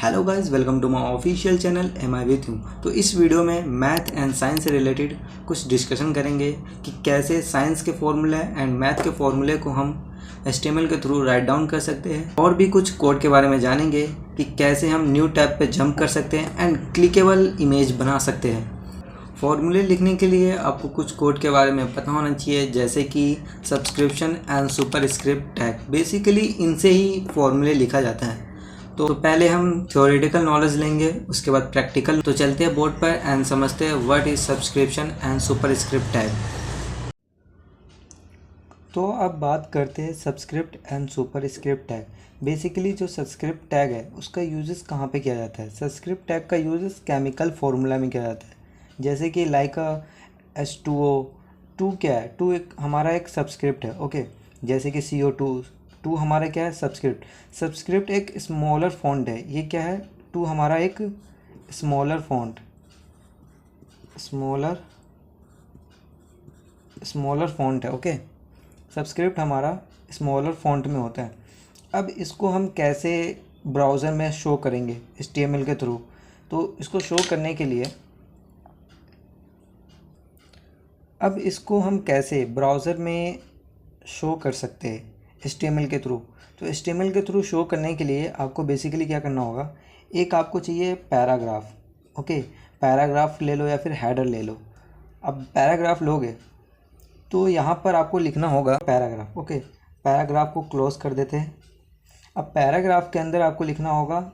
Hello guys, welcome to my official channel M I with you. तो इस video में math and science से related कुछ discussion करेंगे कि कैसे साइंस के फॉर्मूले एंड मैथ के फॉर्मूले को हम HTML के थ्रू राइट डाउन कर सकते हैं, और भी कुछ कोड के बारे में जानेंगे कि कैसे हम न्यू टैब पे जंप कर सकते हैं एंड क्लिकेबल इमेज बना सकते हैं। फॉर्मूले लिखने के लिए आपको कुछ कोड के बारे में पता होना चाहिए, जैसे कि subscription and superscript tag. Basically इनसे ही फॉर्मूले लिखा जाता है। तो पहले हम थ्योरेटिकल नॉलेज लेंगे, उसके बाद प्रैक्टिकल। तो चलते हैं बोर्ड पर एंड समझते हैं what is subscription and superscript tag. तो अब बात करते हैं subscript and superscript tag. Basically जो सब्सक्रिप्ट टैग है उसका यूजेस कहाँ पे किया जाता है? सब्सक्रिप्ट टैग का यूजेस केमिकल फार्मूला में किया जाता है, जैसे कि लाइक H2O। टू क्या है? टू एक हमारा एक सब्सक्रिप्ट है, ओके। जैसे कि CO2, टू हमारा क्या है? सब्सक्रिप्ट। सब्सक्रिप्ट एक स्मॉलर फॉन्ट है। ये क्या है? टू हमारा एक स्मॉलर फॉन्ट, स्मॉलर फॉन्ट है, ओके। सब्सक्रिप्ट हमारा स्मॉलर फॉन्ट में होता है। अब इसको हम कैसे ब्राउज़र में शो करेंगे? HTML के थ्रू। तो इसको शो करने के लिए अब इसको हम कैसे ब्राउज़र में शो कर सकते हैं HTML के थ्रू? तो HTML के थ्रू शो करने के लिए आपको बेसिकली क्या करना होगा? एक आपको चाहिए पैराग्राफ, ओके। पैराग्राफ ले लो या फिर हेडर ले लो। अब पैराग्राफ लोगे तो यहाँ पर आपको लिखना होगा पैराग्राफ, ओके। पैराग्राफ को क्लोज कर देते हैं। अब पैराग्राफ के अंदर आपको लिखना होगा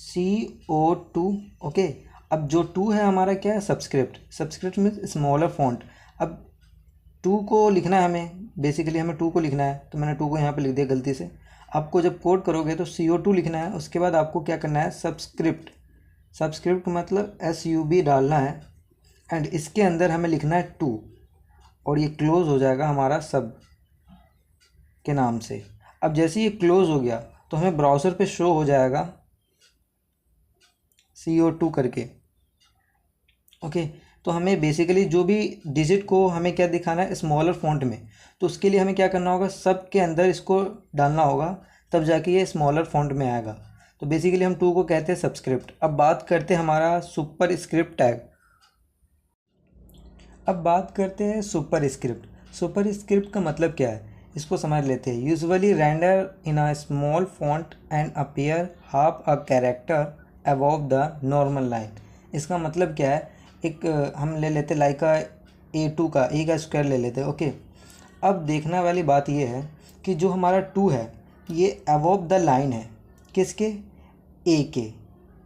CO2, ओके। अब जो टू है हमारा क्या है? Subscript. Subscript means smaller font. अब टू को लिखना है हमें, बेसिकली हमें टू को लिखना है, तो मैंने टू को यहाँ पे लिख दिया गलती से। आपको जब कोड करोगे तो CO2 लिखना है, उसके बाद आपको क्या करना है? सब्सक्रिप्ट। सब्सक्रिप्ट मतलब SUB डालना है, एंड इसके अंदर हमें लिखना है टू, और ये क्लोज हो जाएगा हमारा सब के नाम से। अब जैसे ये क्लोज हो गया तो हमें ब्राउज़र पे शो हो जाएगा CO2 करके, ओके। तो हमें बेसिकली जो भी डिजिट को हमें क्या दिखाना है? स्मॉलर फॉन्ट में। तो उसके लिए हमें क्या करना होगा? सब के अंदर इसको डालना होगा, तब जाके ये स्मॉलर फॉन्ट में आएगा। तो बेसिकली हम टू को कहते हैं सब्सक्रिप्ट। अब बात करते हैं हमारा सुपरस्क्रिप्ट टैग। अब बात करते हैं सुपरस्क्रिप्ट। सुपरस्क्रिप्ट का मतलब क्या है, इसको समझ लेते हैं। Usually render in a small font and appear half a character above the normal line. इसका मतलब क्या है? एक हम ले लेते लाइक A2 का ए का स्क्वायर ले लेते, ओके। अब देखने वाली बात ये है कि जो हमारा टू है ये अबव द लाइन है, किसके? A के।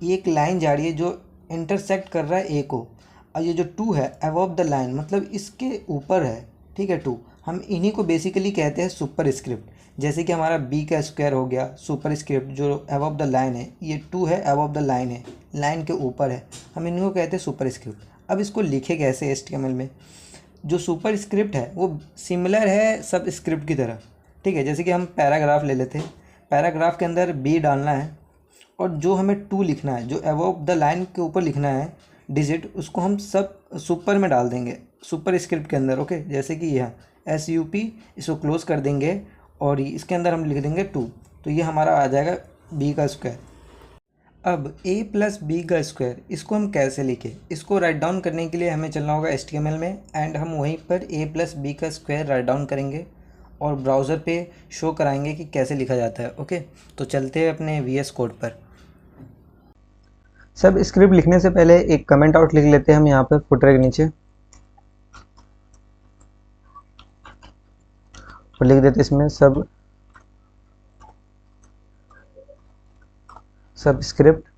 ये एक लाइन जा रही है जो इंटरसेक्ट कर रहा है A को, और ये जो टू है अबव द लाइन मतलब इसके ऊपर है, ठीक है। टू हम इन्हीं को बेसिकली कहते हैं सुपरस्क्रिप्ट। जैसे कि हमारा B का स्क्वायर हो गया सुपरस्क्रिप्ट, जो अबव द लाइन है। ये टू है, अबव द लाइन है, लाइन के ऊपर है, हम इनको कहते हैं सुपरस्क्रिप्ट। अब इसको लिखे कैसे HTML में? जो सुपरस्क्रिप्ट है वो सिमिलर है सबस्क्रिप्ट की तरह, ठीक है। जैसे कि हम पैराग्राफ ले लेते हैं, पैराग्राफ के अंदर B डालना है, और जो हमें टू लिखना है, जो अबव द लाइन के ऊपर लिखना है डिजिट, उसको हम सब सुपर में डाल देंगे, सुपरस्क्रिप्ट के अंदर, ओके। जैसे कि यहाँ SUP, इसको क्लोज कर देंगे और इसके अंदर हम लिख देंगे टू, तो ये हमारा आ जाएगा B का स्क्वायर। अब A + B का स्क्वायर, इसको हम कैसे लिखें? इसको राइट डाउन करने के लिए हमें चलना होगा HTML में, एंड हम वहीं पर A + B का स्क्वायर राइट डाउन करेंगे और ब्राउज़र पे शो कराएंगे कि कैसे लिखा जाता है, ओके। तो चलते हैं अपने VS कोड पर। सब स्क्रिप्ट लिखने से पहले एक कमेंट आउट लिख लेते हैं हम यहाँ पर फुटर के नीचे, और लिख देते इसमें सब स्क्रिप्ट,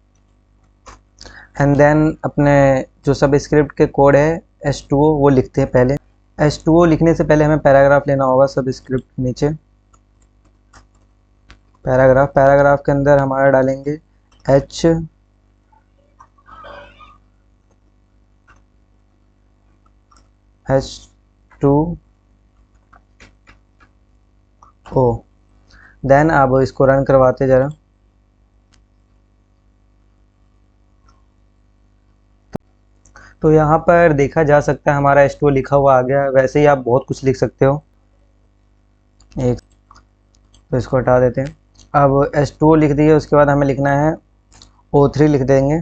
एंड देन अपने जो सब स्क्रिप्ट के कोड है H2O वो लिखते हैं पहले। H2O लिखने से पहले हमें पैराग्राफ लेना होगा सब स्क्रिप्ट के नीचे। पैराग्राफ के अंदर हमारा डालेंगे H2O। देन अब इसको रन करवाते ज़रा। तो यहाँ पर देखा जा सकता है हमारा H2O लिखा हुआ आ गया। वैसे ही आप बहुत कुछ लिख सकते हो। एक तो इसको हटा देते हैं। अब H2O लिख दिए, उसके बाद हमें लिखना है O3 लिख देंगे,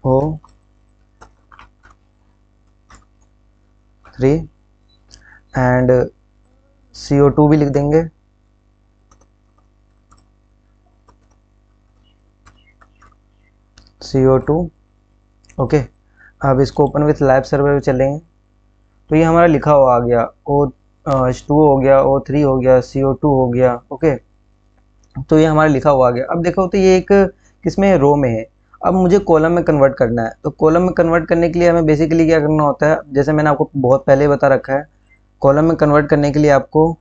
O3 एंड CO2 भी लिख देंगे, CO2। ओके, अब इसको ओपन विथ लाइव सर्वर पे चलेंगे तो ये हमारा लिखा हुआ आ गया, H2 हो गया, O3 हो गया, CO2 हो गया। ओके, तो ये हमारा लिखा हुआ आ गया। अब देखो तो ये एक किसमें, रो में है। अब मुझे कॉलम में कन्वर्ट करना है, तो कॉलम में कन्वर्ट करने के लिए हमें बेसिकली क्या करना होता है, जैसे मैंने आपको बहुत पहले बता रखा है, कॉलम में कन्वर्ट करने के लिए आपको,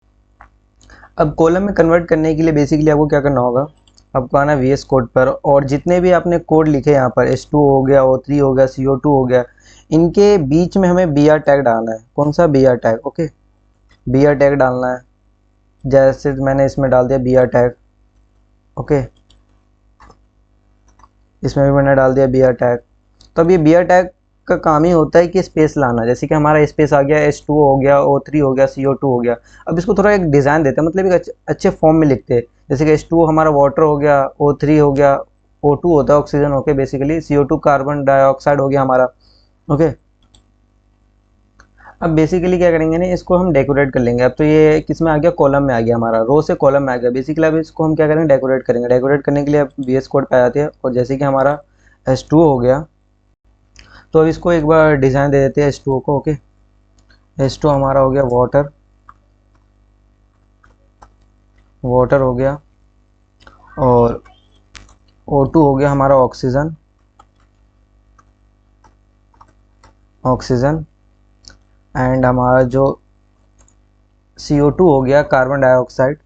अब कॉलम में कन्वर्ट करने के लिए बेसिकली आपको क्या करना होगा, आपको आना है VS कोड पर, और जितने भी आपने कोड लिखे यहाँ पर, H2 हो गया, O3 हो गया, CO2 हो गया, इनके बीच में हमें BR टैग डालना है। कौन सा, BR tag. Okay, BR tag डालना है, जैसे मैंने इसमें डाल दिया BR टैग। ओके, इसमें भी मैंने डाल दिया BR टैग। तो अब ये BR टैग का काम ही होता है कि स्पेस लाना, जैसे कि हमारा स्पेस आ गया, H2 हो गया, O3 हो गया, CO2 हो गया। अब इसको थोड़ा एक डिज़ाइन देते हैं, मतलब एक अच्छे फॉर्म में लिखते हैं, जैसे कि H2 हमारा वाटर हो गया, O3 हो गया, O2 होता है oxygen, okay, basically CO2 carbon dioxide हो गया हमारा। ओके, अब बेसिकली क्या करेंगे ना, इसको हम डेकोरेट कर लेंगे। अब तो ये किस में आ गया, कॉलम में आ गया, हमारा रो से कॉलम में आ गया। बेसिकली अब इसको हम क्या करेंगे, डेकोरेट करेंगे। डेकोरेट करने के लिए अब VS कोड पे आ जाते हैं, और जैसे कि हमारा H2 हो गया, तो अब इसको एक बार डिज़ाइन दे देते हैं H2 को। ओके, H2 हमारा हो गया वाटर, वाटर हो गया, और O2 हो गया हमारा ऑक्सीजन, ऑक्सीजन, एंड हमारा जो CO2 हो गया carbon dioxide,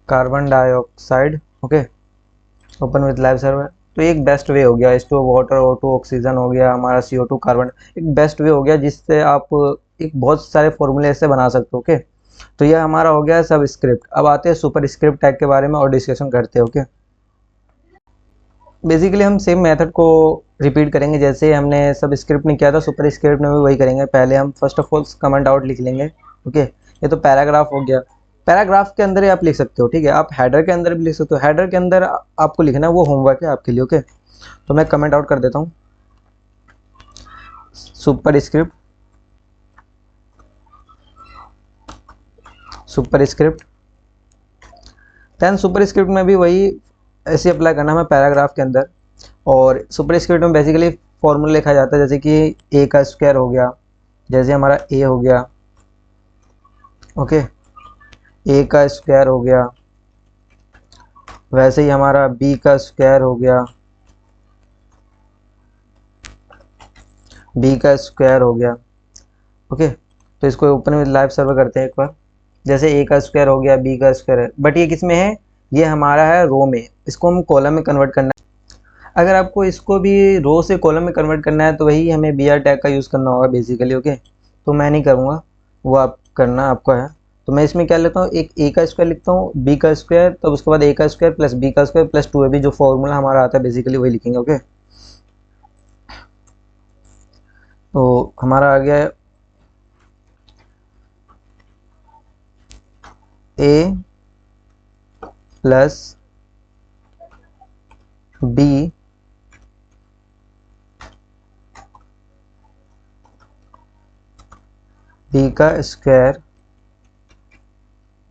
carbon dioxide. Okay, open with live server. तो एक बेस्ट वे हो गया, H2 वाटर, O2 ऑक्सीजन हो गया, हमारा CO2 कार्बन, एक बेस्ट वे हो गया जिससे आप एक बहुत सारे फॉर्मूले ऐसे बना सकते हो। ओके, तो ये हमारा हो गया सब स्क्रिप्ट। अब आते हैं सुपर स्क्रिप्ट टैग के बारे में और डिस्कशन करते हैं। ओके, बेसिकली हम सेम मेथड को रिपीट करेंगे जैसे हमने सब स्क्रिप्ट में किया था, सुपर स्क्रिप्ट में भी वही करेंगे। पहले हम first of all comment out लिख लेंगे। ओके, ये तो पैराग्राफ हो गया, पैराग्राफ के अंदर ही आप लिख सकते हो, ठीक है, आप हेडर के अंदर भी लिख सकते हो। हेडर के अंदर आपको लिखना है, वो होमवर्क है आपके लिए। ओके, तो मैं कमेंट आउट कर देता हूँ, super script, super script. Then super script में भी वही ऐसे अप्लाई करना है पैराग्राफ के अंदर। और सुपर स्क्रिप्ट में बेसिकली फॉर्मूला लिखा जाता है, जैसे कि A का स्क्वायर हो गया, जैसे हमारा A हो गया। ओके, A का स्क्वायर हो गया, वैसे ही हमारा B का स्क्वायर हो गया, B का स्क्वायर हो गया। ओके, तो इसको ओपन विद लाइव सर्वर करते हैं एक बार। जैसे A का स्क्वायर हो गया, B का स्क्वायर है, बट ये किस में है, ये हमारा है रो में, इसको हम कॉलम में कन्वर्ट करना है। अगर आपको इसको भी रो से कॉलम में कन्वर्ट करना है तो वही हमें BR टैग का यूज़ करना होगा बेसिकली। ओके, तो मैं नहीं करूँगा, वो आप करना आपका है। तो मैं इसमें क्या लेता हूँ, एक A का स्क्वायर लिखता हूँ, B का स्क्वायर, तब उसके बाद A का स्क्वायर प्लस B का स्क्वायर प्लस 2AB, जो फॉर्मूला हमारा आता है बेसिकली वही लिखेंगे। ओके, तो हमारा आ गया A प्लस B का स्क्वायर,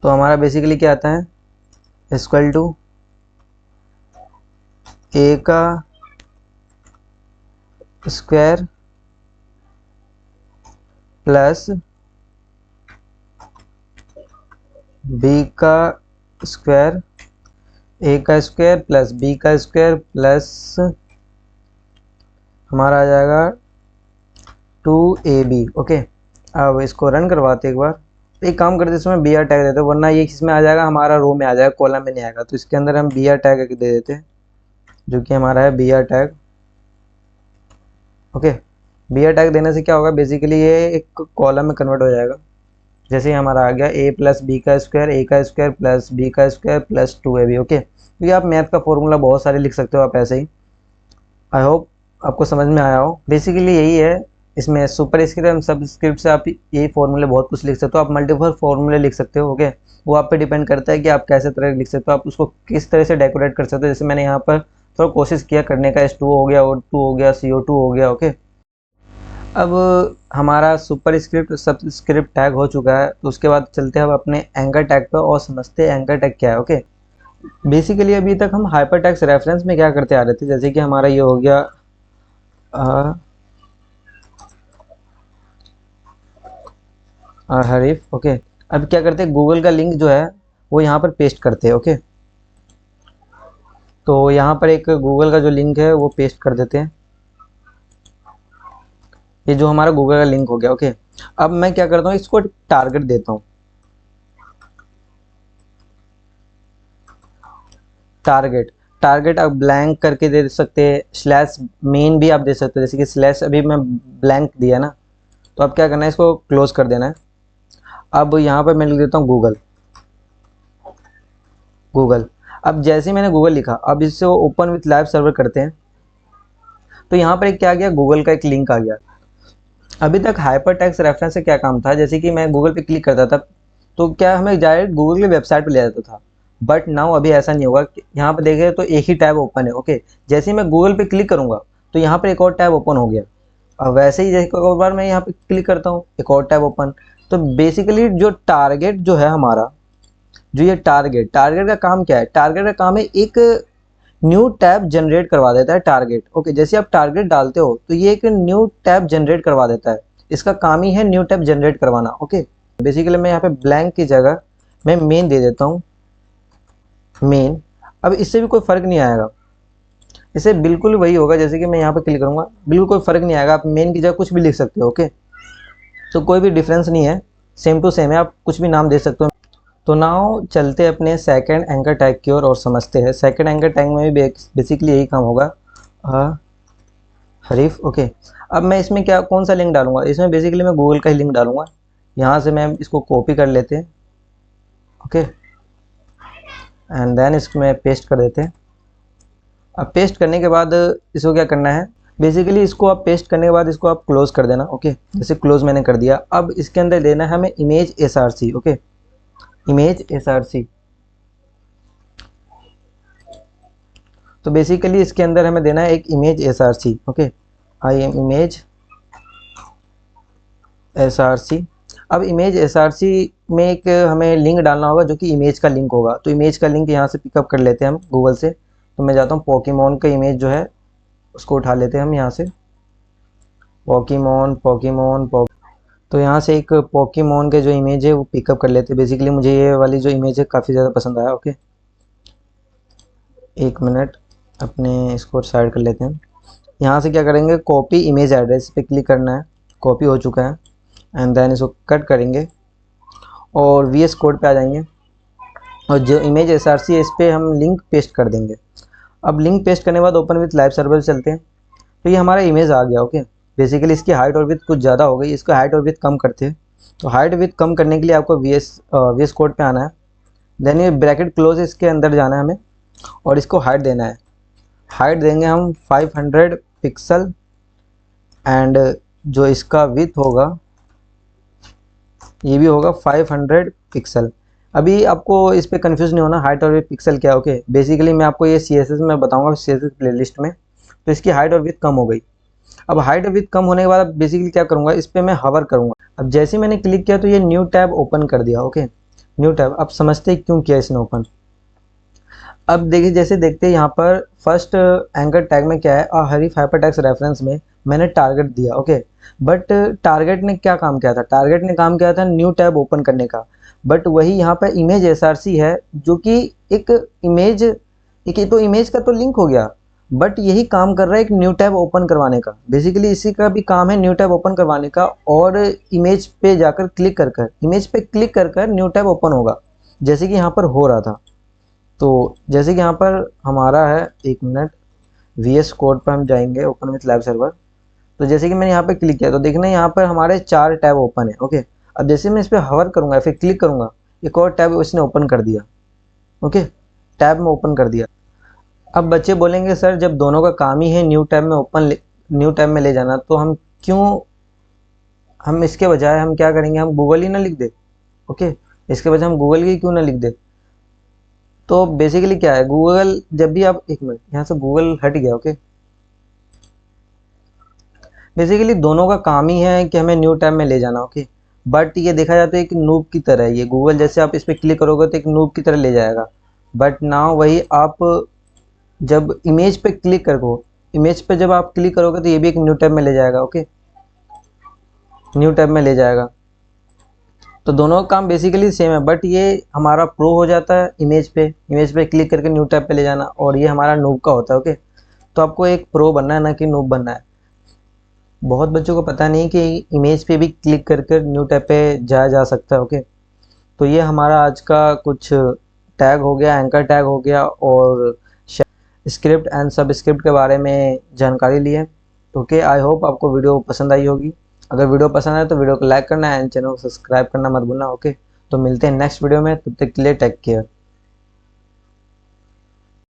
तो हमारा बेसिकली क्या आता है, इक्वल टू A का स्क्वायर प्लस B का स्क्वायर, A का स्क्वायर प्लस B का स्क्वायर प्लस हमारा आ जाएगा 2AB। ओके, अब इसको रन करवाते एक बार। एक काम करते इसमें BR टैग देते, वरना ये किसमें आ जाएगा, हमारा रो में आ जाएगा, कॉलम में नहीं आएगा। तो इसके अंदर हम BR टैग दे देते हैं, जो कि हमारा है BR tag. Okay, BR tag देने से क्या होगा, बेसिकली ये एक कॉलम में कन्वर्ट हो जाएगा। जैसे ही हमारा आ गया A प्लस B का स्क्वायर, A का स्क्वायर प्लस B का स्क्वायर प्लस 2AB। ओके, तो ये आप मैथ का फॉर्मूला बहुत सारे लिख सकते हो आप ऐसे ही। आई होप आपको समझ में आया हो। बेसिकली यही है इसमें सुपर स्क्रिप्ट सब स्क्रिप्ट से आप ये फॉर्मूले बहुत कुछ लिख सकते हो, आप मल्टीपल फॉर्मूले लिख सकते हो। ओके, वो आप पे डिपेंड करता है कि आप कैसे तरह लिख सकते हो, आप उसको किस तरह से डेकोरेट कर सकते हो। जैसे मैंने यहाँ पर थोड़ा कोशिश किया करने का, H2O हो गया, O2 हो गया, CO2 हो गया। ओके, अब हमारा सुपर स्क्रिप्ट सब स्क्रिप्ट टैग हो चुका है, तो उसके बाद चलते हैं अब अपने एंकर टैग पर और समझते हैं एंकर टैग क्या है। ओके, बेसिकली अभी तक हम हाइपर टैग्स रेफरेंस में क्या करते आ रहे थे, जैसे कि हमारा ये हो गया हरीफ। ओके, अब क्या करते हैं, गूगल का लिंक जो है वो यहाँ पर पेस्ट करते हैं। ओके, तो यहाँ पर एक गूगल का जो लिंक है वो पेस्ट कर देते हैं। ये जो हमारा गूगल का लिंक हो गया। ओके, अब मैं क्या करता हूँ, इसको टारगेट देता हूँ। टारगेट टारगेट आप ब्लैंक करके दे सकते हैं, स्लैश मेन भी आप दे सकते हो। जैसे कि स्लैश अभी मैं ब्लैंक दिया ना, तो अब क्या करना है, इसको क्लोज कर देना है। अब यहाँ पर मैं लिख देता हूँ गूगल। गूगल, अब जैसे ही मैंने गूगल लिखा, अब इससे वो ओपन विथ लाइव सर्वर करते हैं, तो यहाँ पर एक क्या आ गया, गूगल का एक लिंक आ गया। अभी तक हाइपर टेक्स्ट रेफरेंस से क्या काम था, जैसे कि मैं गूगल पे क्लिक करता था तो क्या हमें डायरेक्ट गूगल की वेबसाइट पे ले जाता था, बट नाउ अभी ऐसा नहीं होगा। यहाँ पे देखें तो एक ही टैब ओपन है। ओके, जैसे ही मैं गूगल पे क्लिक करूंगा तो यहाँ पर एक और टैब ओपन हो गया। अब वैसे ही जैसे एक बार मैं यहाँ पे क्लिक करता हूँ, एक और टैब ओपन। तो बेसिकली जो टारगेट जो है हमारा, जो ये टारगेट टारगेट का काम क्या है, टारगेट का काम है एक न्यू टैब जनरेट करवा देता है टारगेट। ओके, जैसे आप टारगेट डालते हो तो ये एक न्यू टैब जनरेट करवा देता है, इसका काम ही है न्यू टैब जनरेट करवाना। ओके, बेसिकली मैं यहाँ पे ब्लैंक की जगह मैं मेन दे देता हूँ, मेन। अब इससे भी कोई फर्क नहीं आएगा, इससे बिल्कुल वही होगा जैसे कि मैं यहाँ पे क्लिक करूंगा, बिल्कुल कोई फर्क नहीं आएगा। आप मेन की जगह कुछ भी लिख सकते हो। ओके, तो कोई भी डिफरेंस नहीं है, सेम टू सेम है, आप कुछ भी नाम दे सकते हो। तो नाउ चलते अपने सेकंड एंकर टैग की ओर और समझते हैं। सेकंड एंकर टैग में भी बेसिकली यही काम होगा, हरीफ। ओके, अब मैं इसमें क्या कौन सा लिंक डालूंगा, इसमें बेसिकली मैं गूगल का ही लिंक डालूंगा। यहाँ से मैं इसको कॉपी कर लेते हैं। ओके, एंड देन इसमें पेस्ट कर देते हैं। अब पेस्ट करने के बाद इसको क्या करना है, बेसिकली इसको आप पेस्ट करने के बाद इसको आप क्लोज कर देना। ओके, जैसे क्लोज मैंने कर दिया। अब इसके अंदर देना है हमें image SRC। Okay, image SRC। तो बेसिकली इसके अंदर हमें देना है एक image SRC। Okay, I am image SRC। अब इमेज SRC में एक हमें लिंक डालना होगा जो कि इमेज का लिंक होगा। तो इमेज का लिंक यहाँ से पिकअप कर लेते हैं हम गूगल से। तो मैं जाता हूँ पोकेमॉन का इमेज जो है उसको उठा लेते हैं हम यहाँ से, पोकेमॉन पोकेमॉन तो यहाँ से एक पोकेमॉन के जो इमेज है वो पिकअप कर लेते हैं। बेसिकली मुझे ये वाली जो इमेज है काफ़ी ज़्यादा पसंद आया। ओके, एक मिनट, अपने इसको साइड कर लेते हैं। यहाँ से क्या करेंगे, कॉपी इमेज एड्रेस पे क्लिक करना है, कॉपी हो चुका है। एंड देन इसको कट करेंगे और VS कोड पे आ जाएंगे, और जो इमेज SRC है इस पर हम लिंक पेस्ट कर देंगे। अब लिंक पेस्ट करने के बाद ओपन विथ लाइव सर्वर चलते हैं। तो ये हमारा इमेज आ गया। ओके, बेसिकली इसकी हाइट और विड्थ कुछ ज़्यादा हो गई, इसको हाइट और विड्थ कम करते हैं। तो हाइट विड्थ कम करने के लिए आपको VS कोड पे आना है, देन ये ब्रैकेट क्लोज इसके अंदर जाना है हमें, और इसको हाइट देना है। हाइट देंगे हम 500 पिक्सल, एंड जो इसका विड्थ होगा ये भी होगा 500 पिक्सल। अभी आपको इस पे कंफ्यूज नहीं होना, हाइट और पिक्सल क्या है। ओके, बेसिकली मैं आपको ये CSS में बताऊंगा, CSS प्लेलिस्ट में। तो इसकी हाइट और विड्थ कम हो गई। अब हाइट और विड्थ कम होने के बाद अब बेसिकली क्या करूंगा, इस पर मैं हवर करूंगा। अब जैसे मैंने क्लिक किया तो ये न्यू टैब ओपन कर दिया। Okay, new tab. अब समझते हैं क्यों किया इसने ओपन। अब देखिए, जैसे देखते हैं यहाँ पर फर्स्ट एंकर टैग में क्या है, हरीफ हाइपर टैग्स रेफरेंस में मैंने टारगेट दिया। ओके, बट टारगेट ने क्या काम किया था, टारगेट ने काम किया था न्यू टैब ओपन करने का। बट वही यहाँ पर इमेज SRC है जो कि एक इमेज, एक तो इमेज का तो लिंक हो गया, बट यही काम कर रहा है एक न्यू टैब ओपन करवाने का। बेसिकली इसी का भी काम है न्यू टैब ओपन करवाने का, और इमेज पे जाकर क्लिक कर कर, इमेज पे क्लिक कर कर न्यू टैब ओपन होगा, जैसे कि यहाँ पर हो रहा था। तो जैसे कि यहाँ पर हमारा है, एक मिनट, VS कोड पर हम जाएंगे, ओपन विथ लाइव सर्वर। तो जैसे कि मैंने यहाँ पे क्लिक किया तो देखना यहाँ पर हमारे 4 टैब ओपन है। ओके, अब जैसे मैं इस पर हवर करूँगा फिर क्लिक करूँगा, एक और टैब इसने ओपन कर दिया। ओके, टैब में ओपन कर दिया। अब बच्चे बोलेंगे सर जब दोनों का काम ही है न्यू टैब में ले जाना, तो हम क्यों हम इसके बजाय हम क्या करेंगे, हम गूगल ही ना लिख दे। ओके, इसके बजाय हम गूगल ही क्यों ना लिख दे। तो बेसिकली क्या है, गूगल जब भी आप, एक मिनट यहाँ से गूगल हट गया। ओके, बेसिकली दोनों का काम ही है कि हमें न्यू टैब में ले जाना। ओके, बट ये देखा जाता है एक नूब की तरह है ये गूगल, जैसे आप इस पर क्लिक करोगे तो एक नूब की तरह ले जाएगा। बट नाउ वही आप जब इमेज पे क्लिक करो, इमेज पे जब आप क्लिक करोगे तो ये भी एक न्यू टैब में ले जाएगा। ओके, न्यू टैब में ले जाएगा। तो दोनों का काम बेसिकली सेम है, बट ये हमारा प्रो हो जाता है इमेज पे क्लिक करके न्यू टैब पे ले जाना, और ये हमारा नूब का होता है। ओके, तो आपको एक प्रो बनना है ना कि नूब बनना है। बहुत बच्चों को पता नहीं कि इमेज पे भी क्लिक करके न्यू टैब पे जाया जा सकता है। ओके, तो ये हमारा आज का कुछ टैग हो गया, एंकर टैग हो गया, और स्क्रिप्ट एंड सब स्क्रिप्ट के बारे में जानकारी ली है। ओके, आई होप आपको वीडियो पसंद आई होगी। अगर वीडियो पसंद आए तो वीडियो को लाइक करना है एंड चैनल को सब्सक्राइब करना मत भूलना। ओके, तो मिलते हैं नेक्स्ट वीडियो में, तब तक के लिए टेक केयर।